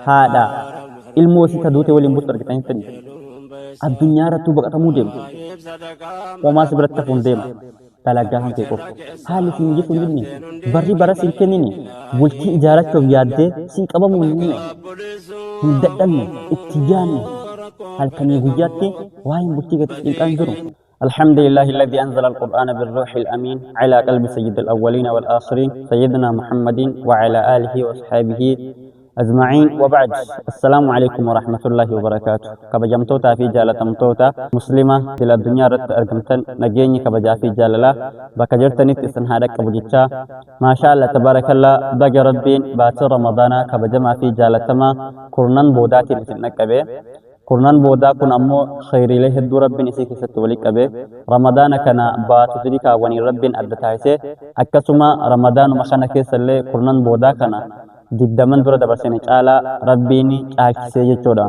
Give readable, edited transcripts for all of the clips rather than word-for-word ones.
haadha ilmoo isii taduute waliin bultu argitanii fedhi. Addunyaa irrattuu baqatamuu deema. Homaas biratti hafuun deema. Dalagaa kan ta'e qofa. Haalli siin jiru hin jirne barri bara siin kennine bultii ijaarachuuf yaaddee siin qabamuu hin jirne hin dadhabne itti yaanne halkanii guyyaatti waa'een bultii gadi xiqqaan jiru. الحمد لله الذي أنزل القرآن بالروح الأمين على قلب سيد الأولين والآخرين سيدنا محمد وعلى آله وأصحابه أجمعين وبعد السلام عليكم ورحمة الله وبركاته كبجمتوتا في جالتمتوتا مسلمة دل الدنيا رت أرجمتن نجيني كبجا في جاللا بكجرتني تسنهارك كبجتا ما شاء الله تبارك الله بقى ربين بات رمضان كبجما في جالتما كرنان بوداتي نسنكبه كرنان بودا كن أمو خير له الدور ربين إسيك ستوليك به رمضان كنا بات تدريكا وني ربين أدتايسه أكسما رمضان مخانا كيس اللي كرنان بودا كنا جدا من دور دبرسيني تعالى ربيني عاكسي يجودا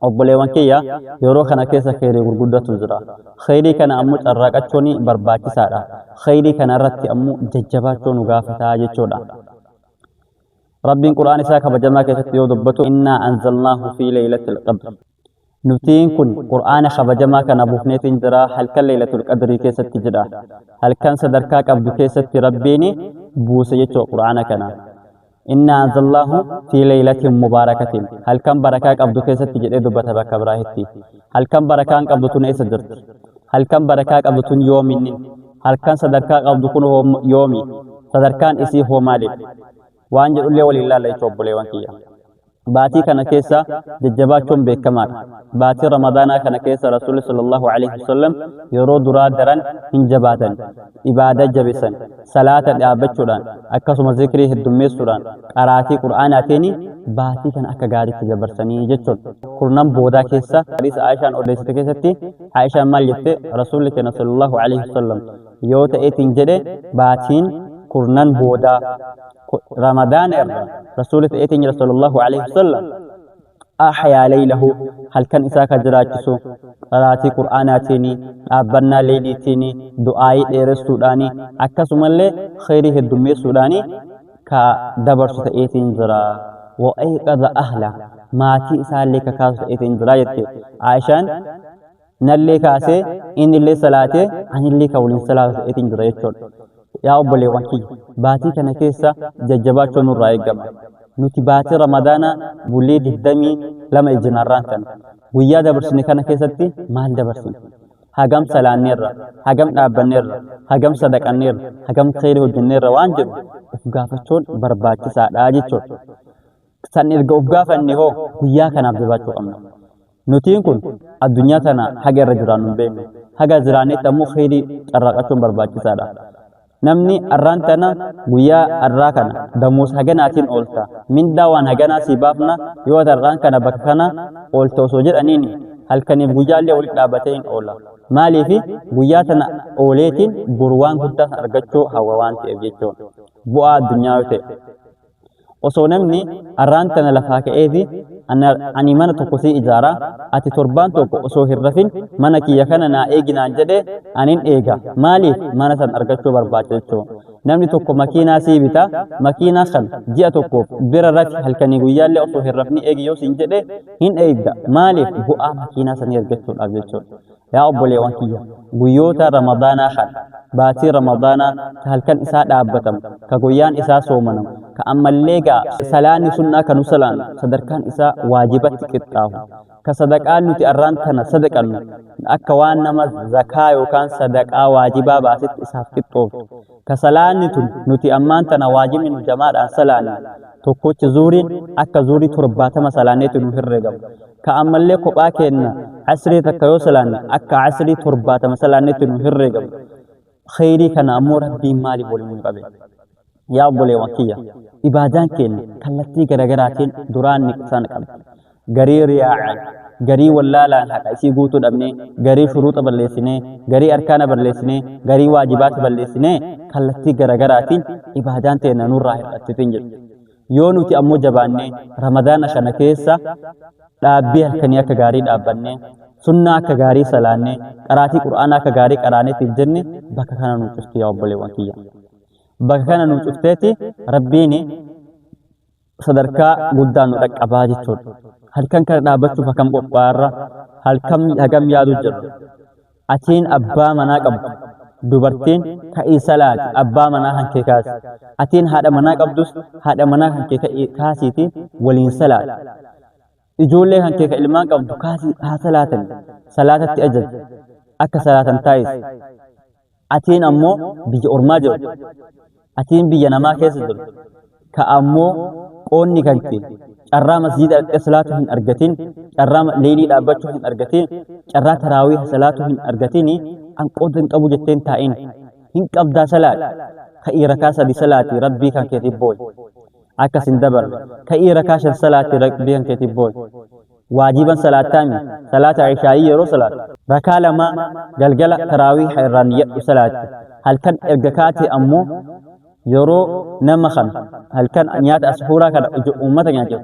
أبوليوان كيا يورو خانا كيس خيري غرغودة تنزرا خيري كان أمو تراكتشوني برباكي سارا خيري كان رتي أمو ججباتشون غافتا يجودا ربين قرآن ساكا بجمع كيست يودبتو إنا أنزلناه في ليلة القدر نتين كن قرآن خبجما كان بوفنيت انجرا هل كان ليلة القدر كيست جرا هل كان صدركا قبض كيست ربيني بوسيتو قرآن كان إنا أنزلناه في ليلة مباركة هل كان بركا قبض كيست جرا دبتا بكا براهتي هل كان بركا قبض تنيس جرت هل كان بركا قبض تن يومين هل كان صدركا قبض كن يومي صدركان إسي هو مالك waan jedhullee walillaa la itti obboleewwan kiyya. Baatii kana keessa jajjabaachuun beekamaadha. Baatii Ramadaanaa kana keessa Rasuulli sallallahu alaihi wasallam yeroo duraa daran hin jabaatan, ibaada jabeessan, salaata dhaabbachuudhaan, akkasuma zikrii heddummeessuudhaan, qaraatii Qur'aanaatiin baatii kana akka gaariitti dabarsanii jechuudha. Kurnan boodaa keessa hadiisa Aishaan odeessite keessatti Aishaan maal jette Rasuulli keenya sallallahu alaihi wasallam yoo ta'eetiin jedhe baatiin kurnan boodaa رمضان رسول الله صلى الله عليه وسلم أحيا ليله هل كان إساك جراجسو قراتي قرآناتيني أبنا ليلتيني دعائي دير السوداني أكسم اللي خيره الدمير السوداني كدبر ستأيتين زرا وأيقظ أهلا ما تئسال لك كاس ستأيتين زرا يتي عائشان نالي كاسي إن اللي صلاته عن اللي كولين صلاة ستأيتين زرا يتشون yaa obboleewwan kiyya baatii kana keessa jajjabaachuu nurraa eegama nuti baatii ramadaana bulii 22 ijinaarraan kan guyyaa dabarsine kana keessatti maal dabarsine hagam salaanneerra hagam dhaabbanneerra hagam sadaqanneerra hagam khayrii hojjenneerra waan jedhu of gaafachuun barbaachisaadha jechuudha san erga of gaafanne hoo guyyaa kanaaf jabaachuu qabna nutiin kun addunyaa tana haga irra jiraannu hin beeknu haga jiraannetti ammoo khayrii carraaqachuun barbaachisaadha namni arraan tana guyyaa arraa kana damuus haganaatiin oolta mindaa waan haganaa sii baafna yoo arraan kana bakka kana oolta osoo jedhaniin halkaniif guyyaallee walitti dhaabatee hin oola maaliifi guyyaa tana ooleetiin burwaan guddaa argachuu hawa waan ta'eef jechuudha bu'aa addunyaa yoo ta'e osoo namni arraan tana lafaa ka'eefi ani mana tokko sii ijaara ati torbaan tokko osoo hin rafin mana kiyya kana naa eeginaan jedhe anin eega maaliif mana san argachuu barbaachisa jechuudha namni tokko makiinaa sii bita makiinaa san ji'a tokkoof bira rafi halkanii guyyaallee osoo hin rafni eegi yoo siin jedhe hin eegda maaliif bu'aa makiinaa sanii argachuudhaaf jechuudha yaa obboleewwan kiyya guyyoota ramadaanaa kan baatii ramadaanaa ka halkan isaa dhaabbatamu ka guyyaan isaa soomanamu ka ammallee gaa salaanni sunnaa kanu salaan sadarkaan isaa waajibatti qixxaafu ka sadaqaan nuti arraan tana sadaqannu akka waan nama zakaa yookaan sadaqaa waajibaa baasitti isaaf qixxooftu ka salaanni tun nuti ammaan tana waajibni nu jamaadhaan salaanne tokkochi zuuriin akka zuurii 70 salaaneetu nu herregamu ka ammallee kophaa kenna asrii takka yoo salaanne akka asrii 70 salaaneetu nu herregamu khayrii kana ammoo rabbiin maaliif waliin qabe yaa obboleewwan kiyya ibaadaan keenya kallattii garaagaraatiin duraan niqsaan qabdi garii riyaa'an garii wallaalaan haqa isii guutuu dhabnee garii shuruuxa balleessinee garii arkaana balleessinee garii waajibaata balleessinee kallattii garaagaraatiin ibaadaan teenya nurraa hir'atteetiin jedhu yoo nuti ammoo jabaannee ramadaana kana keessa dhaabbii halkanii akka gaarii dhaabbannee sunnaa akka gaarii salaannee qaraatii qur'aanaa akka gaarii qaraaneetiin jenne bakka kana nu cufti yaa obboleewwan kiyya bakka kana nu cufteeti rabbiin sadarkaa guddaan nu dhaqqabaa jechuudha. Halkan kana dhaabbachuuf akkam qophaa'arra halkan hagam yaadu jirra. Atiin abbaa manaa qabdu dubartiin ka'ii salaati abbaa manaa hankee kaasi. Atiin haadha manaa qabdus haadha manaa hankee kaasiiti waliin salaati. Ijoollee hankee ka ilmaan qabdu kaasii haa salaatan salaatatti ajaji akka salaatan taa'is. Atiin ammoo biyya ormaa jirtu. Atiin biyya namaa keessa jirtu. Ka ammoo qoonni kanke carraa masjiida dhaqxee salaatu hin argatin, carraa leelii dhaabbachuu hin argatin, carraa taraawii salaatu hin argatin, an qooda hin qabu jetteen taa'in. Hin qabdaa salaati. Ka'ii rakaa sadi salaati rabbii kan keetiif booyi. Akkasin dabarre. Ka'ii rakaa shan salaati rabbii kan keetiif booyi. Waajiban salaataami salaata ishaa'ii yeroo salaatu. Rakaa lama galgala taraawii irraan yadhu salaati. Halkan erga kaatee ammoo yeroo nama kan halkan nyaata asfuuraa kana uummata nyaatu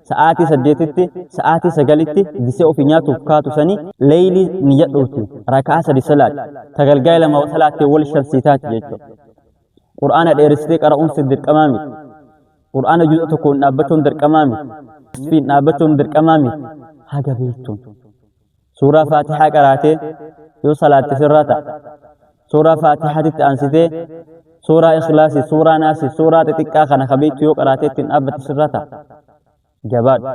sa'aatii 8tti sa'aatii 9tti gisee ofii nyaatuuf kaatu sanii leeyilii ni yadhuuti rakaa 3 salaati tagalgaala lama salaatti wal shansiitaati jechuudha. Qur'aana dheeristee qara'uun si dirqamaa miti. Qur'aana juuza tokkoon dhaabbachuun dirqamaa miti. Isfiin dhaabbachuun dirqamaa miti. Haga beektuun suuraa faatihaa qaraatee yoo salaatti sirraa ta'a. Suuraa faatihaatitti aansitee suuraa ikhlaasii, suuraa naasii, suuraa xixiqqaa kana kabeetti yoo qaraatee ittiin dhaabbatti sirraa ta'a. Jabaadhu.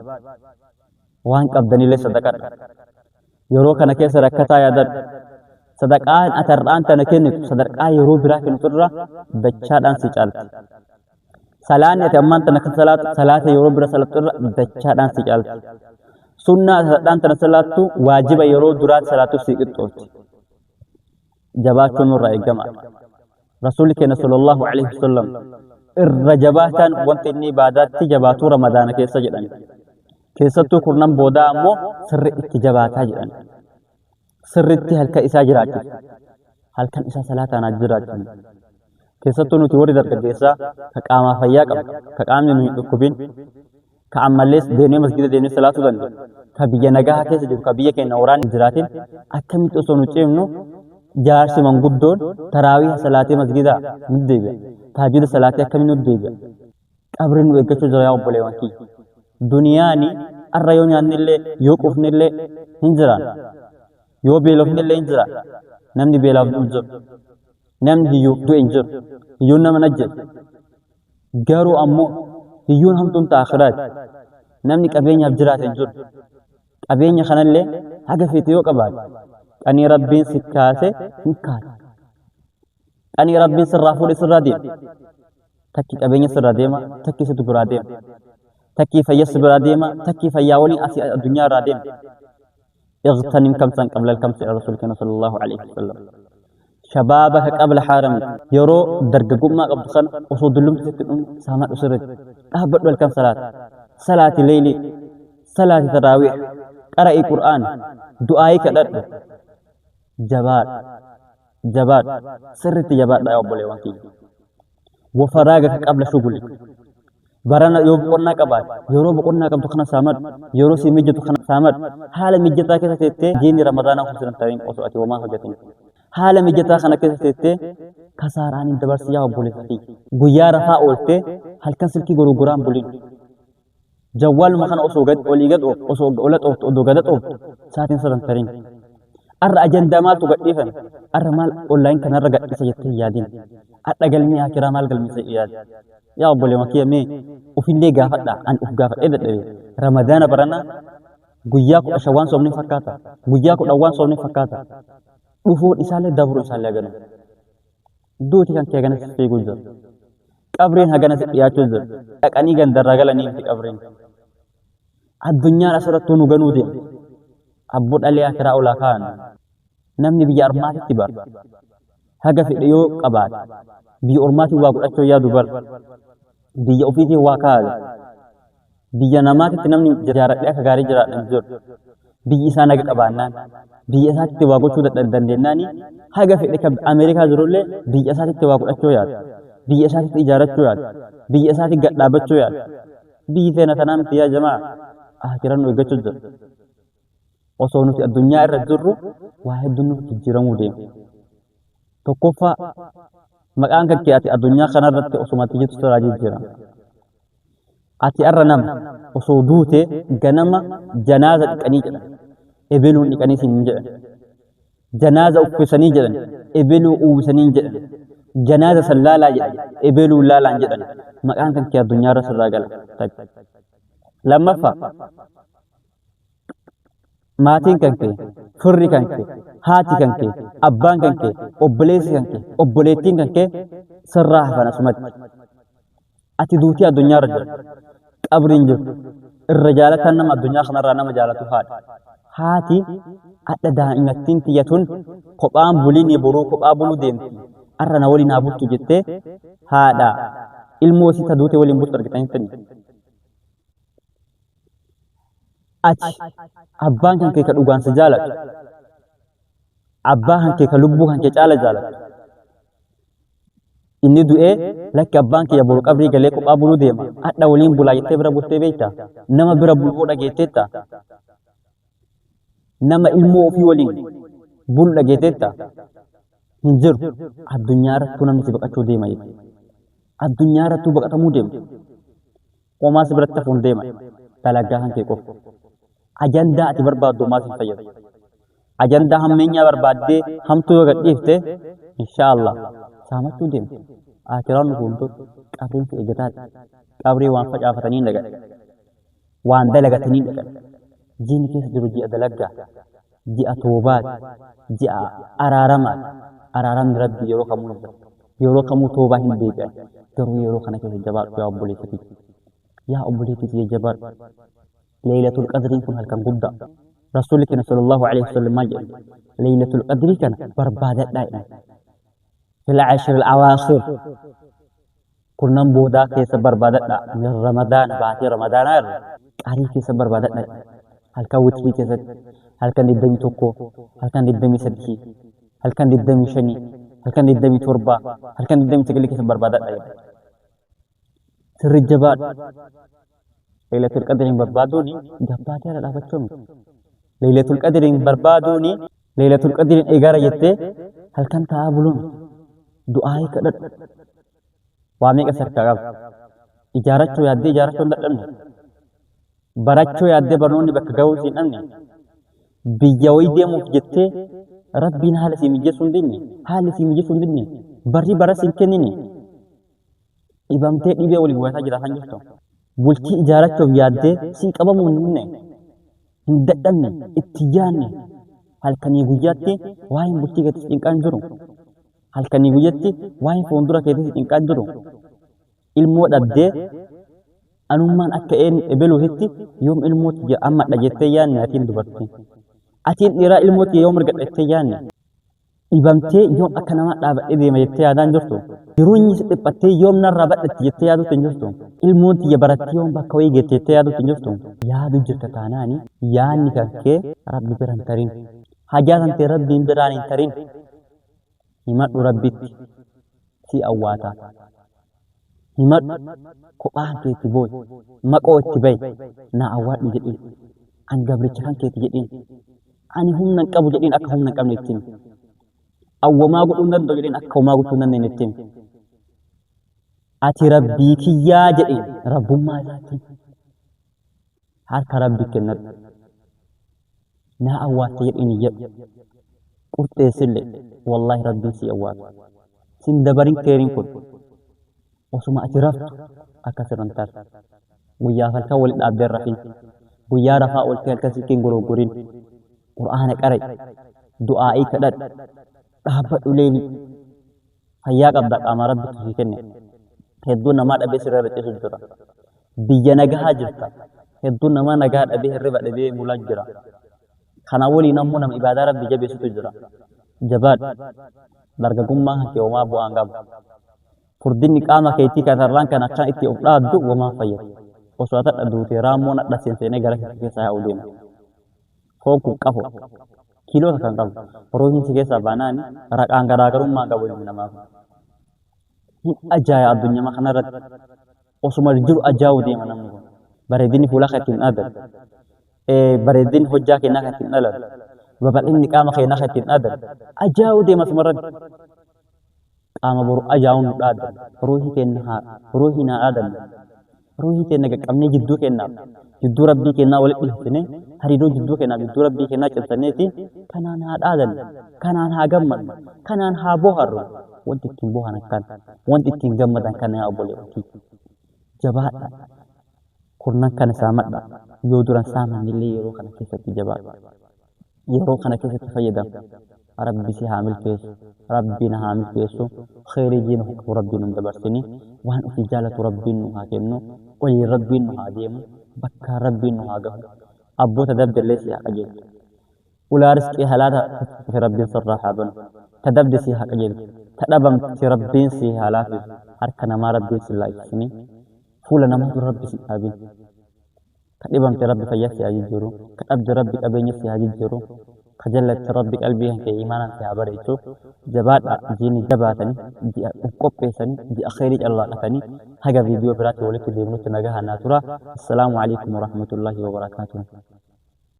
Waan qabdanillee sadaqadha. Yeroo kana keessa rakkataa yaadadhu. Sadaqaan atarraan tana kennitu sadaqaa yeroo biraa kennitu irraa dachaadhaan si caalti. Salaanni ati ammaan tana kan salaata yeroo bira salaattu irra dachaadhaan si caalti. Sunnaa sadaqaan tana salaattu waajiba yeroo duraatti salaattu si qixxoofti. Jabaachuun nurraa eegama. Rasuulli keenya sallallahu alaihi wasallam irra jabaataan wanti inni ibaadaatti jabaatuu ramadaana keessa jedhan. Keessattuu kurnan boodaa ammoo sirri itti jabaataa jedhan. Sirritti halkan isaa jiraachuuf. Halkan isaa salaataan jiraachuuf. Keessattuu nuti warri dargaggeessaa ka qaamaa fayyaa qabu, ka qaamni nu hin dhukkubin, ka ammallees deemnee masgiida deemnee salaatuu danda'u, ka biyya nagaa keessa jiru, ka biyya keenya waraanni jiraatin akkamitti osoo nu ceemnu jaarsi manguddoon taraawii salaatee masgiidaa nu deebi'a. Taajjida salaatee akkamiin nu deebi'a. Qabri nu eeggachuu jira yaa obboleewwan kiyya. Duniyaani har'a yoo nyaannillee yoo qufnillee hin jiraan. Yoo beelofnillee hin jiraan. Namni beelaaf hin jiru. Namni hiyyuu du'e hin jiru. Hiyyuun nama najjetu. Garuu ammoo hiyyuun hamtuun ta'a akhiraati. Namni qabeenyaaf jiraate hin jiru. Qabeenya kanallee haga feete yoo qabaate. Qanii rabbiin si kaase hin kaate. Qanii rabbiin sirraa fuudhe sirraa deema. Takki qabeenya sirraa deema, takki situ biraa deema. Takki fayyas biraa deema, takki fayyaa waliin asii addunyaa irraa deema. اغتنم كمسا قبل الكمس يا رسول الله صلى الله عليه وسلم. شبابك قبل حرم يرو درجكم ما قبل خن وصود اللهم تكون سامع أسرت. أهبط بالكم صلاة الليل صلاة التراويح قرأ القرآن دعائي كذا جبار سرت جبار لا يقبل وانكي وفراغك قبل شغلك barana yoo boqonnaa qabaate yeroo boqonnaa qabdu kana saamad yeroo si mijjatu kana saamad haala mijjataa keessa teettee diinni ramadaanaa kun ta'in osoo ati homaa hojjetin haala mijjataa kana keessa teettee kasaaraan hin dabarsi yaa obboleessi guyyaa rafaa ooltee halkan silkii gurguraan bulin jawwaaluma kana osoo gad olii gad osoo ola xooftu odoo gada xooftu saatiin sadan tarin arra ajandaa maaltu gadhiifame arra maal onlaayin kanarra gadhiisa jettee yaadin adha galmii akiraa maal galmiisa yaadin yaa obboleewwan kiyya mee ofillee gaafadha an uf gaafadhee dadhabe ramadaana barana guyyaa 10 waan soomni fakkaata guyyaa 10 waan soomni fakkaata dhufuun isaallee dabru isaallee agana duuti kan kee ganas fiiguu jira qabriin haganas dhiyaachuu jira dhaqanii gandarraa galanii fi qabriin addunyaan asirrattuu nu ganuu deema abboo dhalee akiraa olaa kaa'an namni biyya armaatitti bara haga fedhe yoo qabaate biyya ormaatiin waa godhachuu yaadu bar biyya ofiitiin waa kaa'ale biyya namaatitti namni jaaradhee akka gaarii jiraadhan jiru biyyi isaa naga qabaannaan biyya isaatitti waa gochuu dandeenyaani haga fedhe kan Ameerikaa jirullee biyya isaatitti waa godhachuu yaadu biyya isaatitti ijaarachuu yaadu biyya isaatitti gadhaabachuu yaadu biyyi teena kanaa miti yaa jamaa akiran nu eeggachuu jira osoo nuti addunyaa irra jirru waa hedduun nuti jijjiiramuu deema. Tokkoffaa maqaan kan kee ati addunyaa kanarratti osumatti jirtu siraa jijjiirama. ati arra nama osoo duute ganama janaaza dhiqanii jedhan ebeluun dhiqanii siin jedhan janaaza uffisanii jedhan ebeluu uwwisanii jedhan janaaza san laalaa jedhan ebeluu laalaan jedhan maqaan kan kee addunyaa irra sirraa gala lammaffaa maatiin kan kee firri kan kee haati kan kee abbaan kan kee obboleessi kan kee obboleettiin kan kee sirraa hafan asumatti ati duutii addunyaa irra jirtu qabriin jirtu irra jaalatan nama addunyaa kanarraa nama jaalatu haati adda daa'imattiin tiyyatuun kophaan buliin boruu kophaa buluu deemti arra na waliin haa bultu jettee haadha ilmoo isii ta duute waliin bultu argitanii ati abbaan kan kee ka dhugaan si jaalatu abbaa kan kee ka lubbuu kan kee caala jaalatu inni du'ee lakki abbaan kiyya boru qabrii galee kophaa buluu deema adda waliin bulaa jettee bira bultee beekta nama bira buluu dhageetteetta nama ilmoo ofii waliin bulu dhageetteetta hin jiru addunyaa irrattuu namni si baqachuu deema jechuudha addunyaa irrattuu baqatamuu deema homaa si biratti hafuun deema dalagaa kan kee qofa ajandaa ati barbaaddu homaa si fayyadu ajandaa hammeenyaa barbaaddee hamtuu yoo gadhiifte inshaallah saamachuu deemte akiraan nu fuulduratti qabriin si eeggataati qabrii waan facaafatanii dhagan waan dalagatanii dhagan jiini keessa jiru ji'a dalagaa ji'a toobaati ji'a araaramni rabbi yeroo kamuu jira yeroo kamuu toobaa hin deebi'an garuu yeroo kana keessa jabaadhu yaa obboleettii jabaadhu leeylatul qadriin kun halkan guddaa rasuulli keenya sallallahu alaihi wasallam maal jedhu leeylatul qadrii kana barbaadadhaa jedhan في العشر الأواخر كنا بودا كيس بربادتنا من رمضان بعد رمضان قاري كيس بربادتنا هل كان وتري كيس هل كان الدم توكو هل كان الدم سدكي هل كان الدم شني هل كان الدم تربا هل كان الدم تقلي كيس بربادتنا سر الجبار ليلة القدر بربادوني جباتي على الأبتشوم ليلة القدر بربادوني ليلة القدر إيجار يتة هل كان تعابلون du'aayi kadhadhu waa meeqa sarkaa qaba ijaarachuu yaaddee ijaarachuu hin dadhabne barachuu yaaddee barnoonni bakka ga'uu hin dhabne biyya wayii deemuuf jettee rabbiin haala sii mijeessuu hin dinne haalli sii mijeessuu hin dinne barri bara siin kennine dhibamtee dhibee waliin waataa jiraatan jirtu bultii ijaarachuuf yaaddee sii qabamuu hin dinne hin dadhabne itti yaanne halkanii guyyaatti waa'een bultii gadi cinqaan jiru halkanii guyyatti waa'ee fuuldura keetii cinqaan jiru ilmoo dhabdee anummaan akka ebeluuhitti yoom ilmooti amma dhagettee yaanne atiin dubartii atiin dhiiraa ilmooti yoom argadhettee yaanne dhibamtee yoom akka namaa dhaabadhee deema jettee yaadaan jirtu jiruunyi si dhiphattee yoom narraa badhatti jettee yaadutti hin jirtu ilmoon tiyya baratti yoom bakka wayii geette jettee yaadutti hin jirtu yaadu jirta taanaani yaanni kan kee rabbi bira hin tarin hajaa kan kee rabbiin biraan hin tarin himadhu rabbitti si awwaata himadhu kophaan keetti booy maqoo itti bayi na awwaadhu jedhiin an gabricha kan keetti jedhiin ani humna hin qabu jedhiin akka humna hin qabne ittiin awwamaa godhuu hin danda'u jedhiin akka homaa gochuu hin dandeenye ittiin ati rabbii kiyyaa jedhiin rabbummaa isaatiin harka rabbi kennadhu na awwaatte jedhiin jedhu qurxeessillee والله ربي سي أواب سين دبرين كيرين كن وسما أترفت أكثر انتر ويا فالكول الأب الرحيم ويا رفاء والكيل كسيكين قلو قرين قرآنك أري دعائي كدد أحبت أوليني هياك أبدأ أما ربك في كنة هدونا ما أبي سرر تسجرا بيجانا جهاجرتا هدونا ما نجار أبي الربا أبي ملاجرا خناولي نمونا من إبادة ربي جبي ستجرا jabaad dargagummaa kee homaa bu'aan qabu furdinni qaama keetii katarraan kan akkaan itti of dhaaddu homaa fayyadu osoo atadha duutee raammoon adha seenseenee gara keessaa yaa'u deema foon kun qabu kiilota kan qabu roohiinsi keessaa baanaani raqaan garaagarummaa qabu ilmi namaaf hin ajaa'aa addunyaa kanarratti osuma jiru ajaa'u deema namni kun bareedinni fuula kan ittiin dhaadan bareedinni hojjaa kennaa kan ittiin dhalan babal'inni qaama keenyaa kan ittiin dhaadan ajaa'u deema sumarratti qaama boru ajaa'uun nu dhaadan ruuhii keenna ruuhii naa dhaadan روحي كنا كأمني جدو كنا جدو ربي كنا ولد إهتني هريدو جدو كنا جدو ربي كنا كتنيتي كنان هذا آدم كنان هاجمن كنان هابوهر وانت تنبوها نكان وانت تنجمد كان يا أبو لي جبات كنا كان سامد يودران سامن اللي يروح أنا كيف تجبات يروح أنا كيف تفيدا ربي سي حامل كيس ربنا حامل كيسو خير جينه ربنا مدبرتني وان في جالة ربنا هاكمنو وي ربنا هاديم بكا ربنا هاجم أبو تدبد اللي سي حاجل ولا رزق هلادا في ربنا صراحة بنا تدبد سي حاجل تدبم في ربنا سي هلاف هركنا ما ربنا سي الله يسني فولا ما ربي سي حابين تدبم في ربي فيا سي حاجل كأبد ربي أبين سي حاجل خجلت ربي قلبي هنك إيمانا في عبريتو جبات جيني جباتني جي أقوبيسني جي أخيري الله قتني هذا فيديو براتي ولك دي منوت نجاها ناتورا. السلام عليكم ورحمة الله وبركاته.